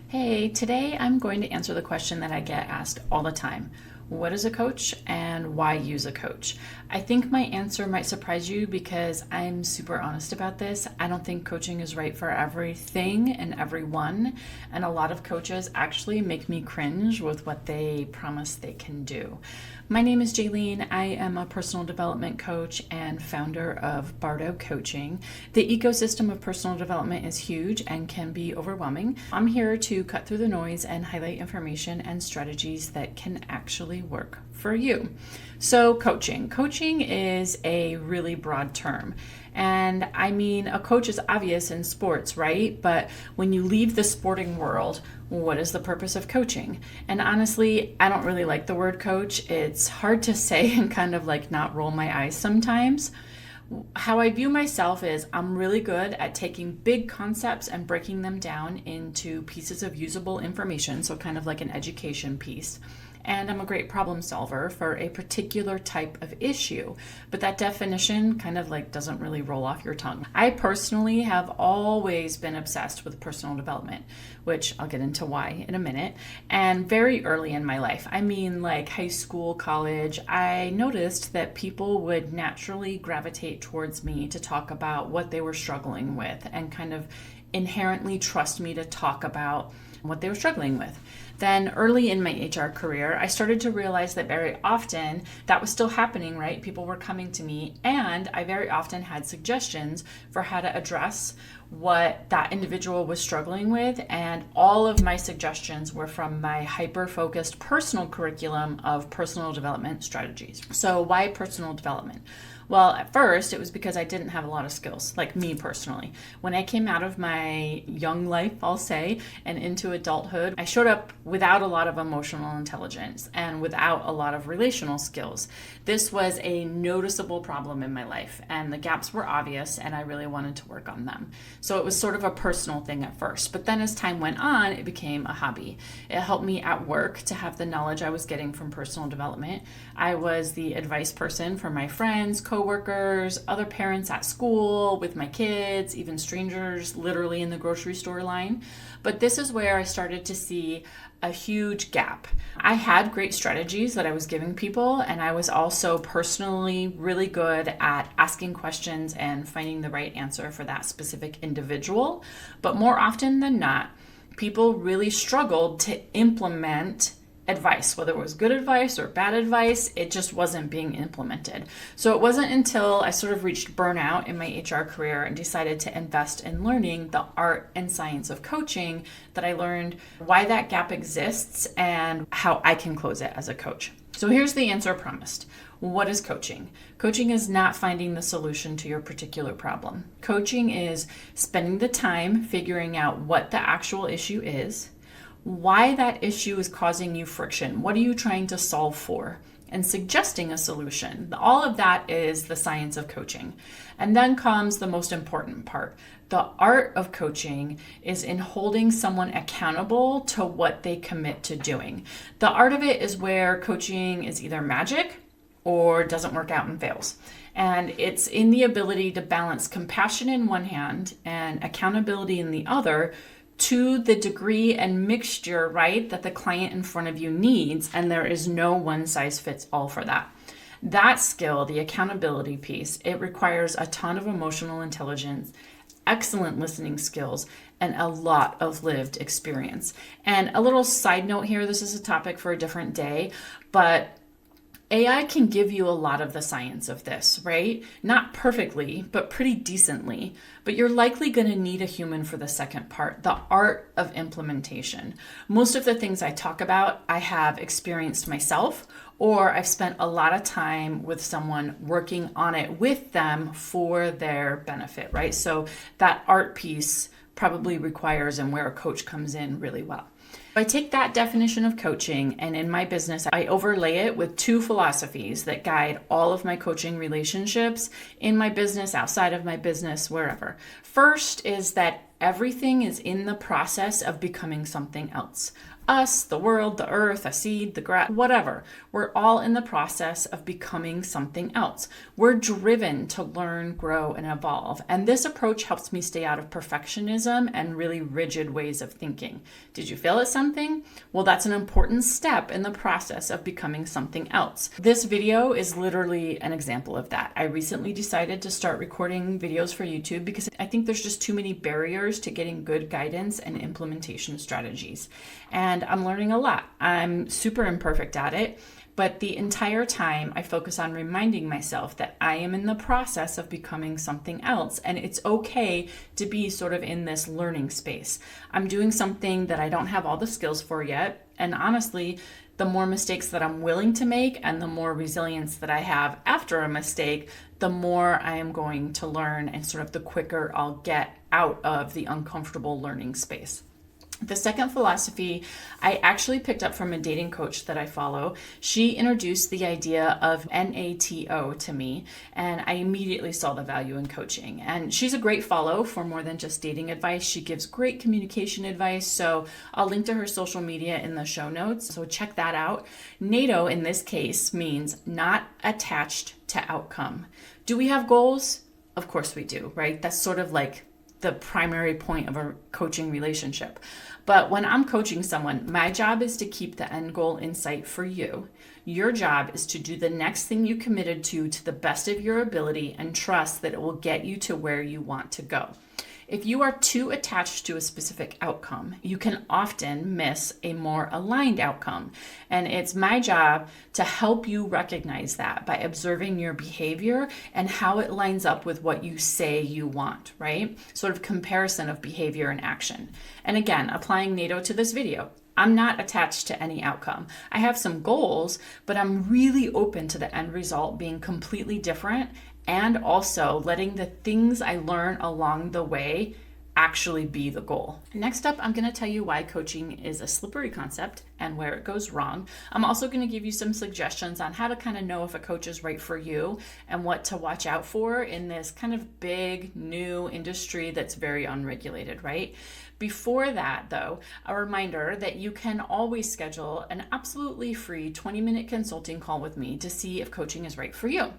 Hey, today I'm going to answer the question that I get asked all the time. What is a coach and why use a coach? I think my answer might surprise you because I'm super honest about this. I don't think coaching is right for everything and everyone, and a lot of coaches actually make me cringe with what they promise they can do. My name is Jaylene. I am a personal development coach and founder of Bardo Coaching. The ecosystem of personal development is huge and can be overwhelming. I'm here to cut through the noise and highlight information and strategies that can actually work for you. So coaching. Coaching is a really broad term. And I mean, a coach is obvious in sports, right? But when you leave the sporting world, what is the purpose of coaching? And honestly, I don't really like the word coach. It's hard to say and kind of like not roll my eyes sometimes. How I view myself is I'm really good at taking big concepts and breaking them down into pieces of usable information, so kind of like an education piece. And I'm a great problem solver for a particular type of issue. But that definition kind of like doesn't really roll off your tongue. I personally have always been obsessed with personal development, which I'll get into why in a minute. And very early in my life, I mean like high school, college, I noticed that people would naturally gravitate towards me to talk about what they were struggling with and kind of inherently trust me to talk about what they were struggling with. Then early in my HR career, I started to realize that very often that was still happening, right? People were coming to me, and I very often had suggestions for how to address what that individual was struggling with. And all of my suggestions were from my hyper-focused personal curriculum of personal development strategies. So why personal development? Well, at first, it was because I didn't have a lot of skills, like me personally. When I came out of my young life, I'll say, and into adulthood, I showed up without a lot of emotional intelligence and without a lot of relational skills. This was a noticeable problem in my life, and the gaps were obvious, and I really wanted to work on them. So it was sort of a personal thing at first, but then as time went on, it became a hobby. It helped me at work to have the knowledge I was getting from personal development. I was the advice person for my friends, coworkers, other parents at school, with my kids, even strangers literally in the grocery store line. But this is where I started to see a huge gap. I had great strategies that I was giving people, and I was also personally really good at asking questions and finding the right answer for that specific individual. But more often than not, people really struggled to implement advice, whether it was good advice or bad advice, it just wasn't being implemented. So it wasn't until I sort of reached burnout in my HR career and decided to invest in learning the art and science of coaching that I learned why that gap exists and how I can close it as a coach. So here's the answer promised. What is coaching? Coaching is not finding the solution to your particular problem. Coaching is spending the time figuring out what the actual issue is, why that issue is causing you friction. What are you trying to solve for? And suggesting a solution. All of that is the science of coaching. And then comes the most important part. The art of coaching is in holding someone accountable to what they commit to doing. The art of it is where coaching is either magic or doesn't work out and fails. And it's in the ability to balance compassion in one hand and accountability in the other to the degree and mixture, right, that the client in front of you needs, and there is no one size fits all for that. That skill, the accountability piece, it requires a ton of emotional intelligence, excellent listening skills, and a lot of lived experience. And a little side note here, this is a topic for a different day, but AI can give you a lot of the science of this, right? Not perfectly, but pretty decently. But you're likely going to need a human for the second part, the art of implementation. Most of the things I talk about, I have experienced myself, or I've spent a lot of time with someone working on it with them for their benefit, right? So that art piece probably requires and where a coach comes in really well. I take that definition of coaching, and in my business, I overlay it with two philosophies that guide all of my coaching relationships in my business, outside of my business, wherever. First is that Everything is in the process of becoming something else. Us, the world, the earth, a seed, the grass, whatever. We're all in the process of becoming something else. We're driven to learn, grow, and evolve. And this approach helps me stay out of perfectionism and really rigid ways of thinking. Did you fail at something? Well, that's an important step in the process of becoming something else. This video is literally an example of that. I recently decided to start recording videos for YouTube because I think there's just too many barriers to getting good guidance and implementation strategies. And I'm learning a lot. I'm super imperfect at it, but the entire time I focus on reminding myself that I am in the process of becoming something else, and it's okay to be sort of in this learning space. I'm doing something that I don't have all the skills for yet, and honestly, the more mistakes that I'm willing to make and the more resilience that I have after a mistake, the more I am going to learn and sort of the quicker I'll get out of the uncomfortable learning space. The second philosophy I actually picked up from a dating coach that I follow. She introduced the idea of NATO to me, and I immediately saw the value in coaching. And she's a great follow for more than just dating advice. She gives great communication advice, so I'll link to her social media in the show notes, so check that out. NATO in this case means not attached to outcome. Do we have goals? Of course we do, right? That's sort of like the primary point of a coaching relationship. But when I'm coaching someone, my job is to keep the end goal in sight for you. Your job is to do the next thing you committed to the best of your ability and trust that it will get you to where you want to go. If you are too attached to a specific outcome, you can often miss a more aligned outcome. And it's my job to help you recognize that by observing your behavior and how it lines up with what you say you want, right? Sort of comparison of behavior and action. And again, applying NATO to this video. I'm not attached to any outcome. I have some goals, but I'm really open to the end result being completely different, and also letting the things I learn along the way actually be the goal. Next up, I'm going to tell you why coaching is a slippery concept and where it goes wrong. I'm also going to give you some suggestions on how to kind of know if a coach is right for you and what to watch out for in this kind of big new industry that's very unregulated, right? Before that, though, a reminder that you can always schedule an absolutely free 20-minute consulting call with me to see if coaching is right for you.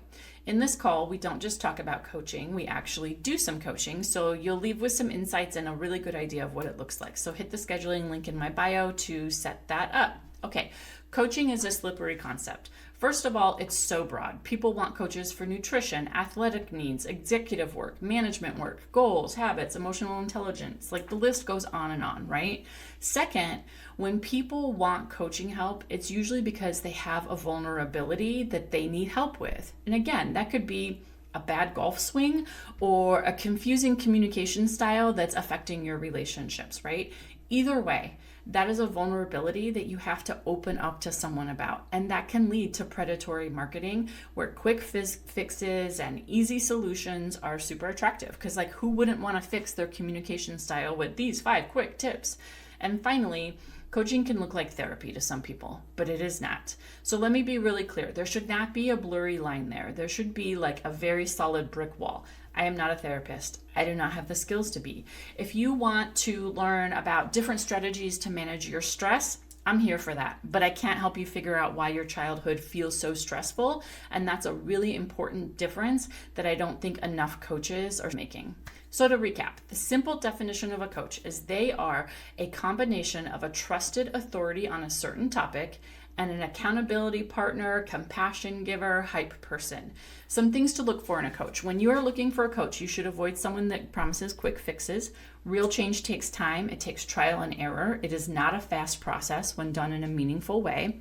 In this call, we don't just talk about coaching, we actually do some coaching, so you'll leave with some insights and a really good idea of what it looks like. So hit the scheduling link in my bio to set that up. Okay, coaching is a slippery concept. First of all, it's so broad. People want coaches for nutrition, athletic needs, executive work, management work, goals, habits, emotional intelligence. Like the list goes on and on, right? Second, when people want coaching help, it's usually because they have a vulnerability that they need help with. And again, that could be a bad golf swing or a confusing communication style that's affecting your relationships, right? Either way, that is a vulnerability that you have to open up to someone about. And that can lead to predatory marketing where quick fixes and easy solutions are super attractive. Because like who wouldn't want to fix their communication style with these 5 quick tips? And finally, coaching can look like therapy to some people, but it is not. So let me be really clear. There should not be a blurry line there. There should be like a very solid brick wall. I am not a therapist. I do not have the skills to be. If you want to learn about different strategies to manage your stress, I'm here for that. But I can't help you figure out why your childhood feels so stressful. And that's a really important difference that I don't think enough coaches are making. So to recap, the simple definition of a coach is they are a combination of a trusted authority on a certain topic and an accountability partner, compassion giver, hype person. Some things to look for in a coach. When you are looking for a coach, you should avoid someone that promises quick fixes. Real change takes time. It takes trial and error. It is not a fast process when done in a meaningful way.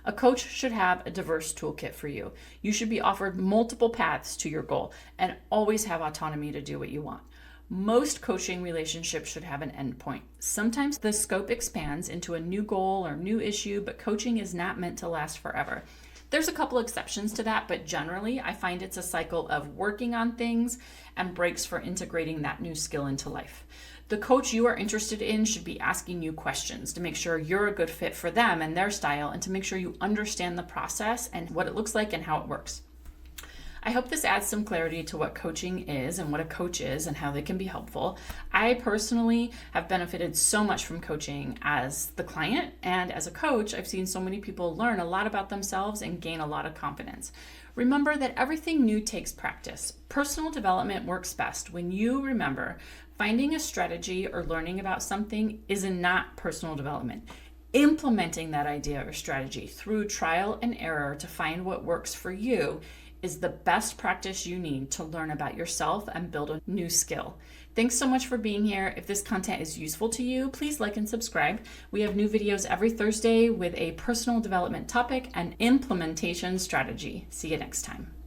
A coach should have a diverse toolkit for you. You should be offered multiple paths to your goal and always have autonomy to do what you want. Most coaching relationships should have an endpoint. Sometimes the scope expands into a new goal or new issue, but coaching is not meant to last forever. There's a couple exceptions to that, but generally I find it's a cycle of working on things and breaks for integrating that new skill into life. The coach you are interested in should be asking you questions to make sure you're a good fit for them and their style, and to make sure you understand the process and what it looks like and how it works. I hope this adds some clarity to what coaching is and what a coach is and how they can be helpful. I personally have benefited so much from coaching as the client, and as a coach, I've seen so many people learn a lot about themselves and gain a lot of confidence. Remember that everything new takes practice. Personal development works best when you remember finding a strategy or learning about something is not personal development. Implementing that idea or strategy through trial and error to find what works for you is the best practice you need to learn about yourself and build a new skill. Thanks so much for being here. If this content is useful to you, please like and subscribe. We have new videos every Thursday with a personal development topic and implementation strategy. See you next time.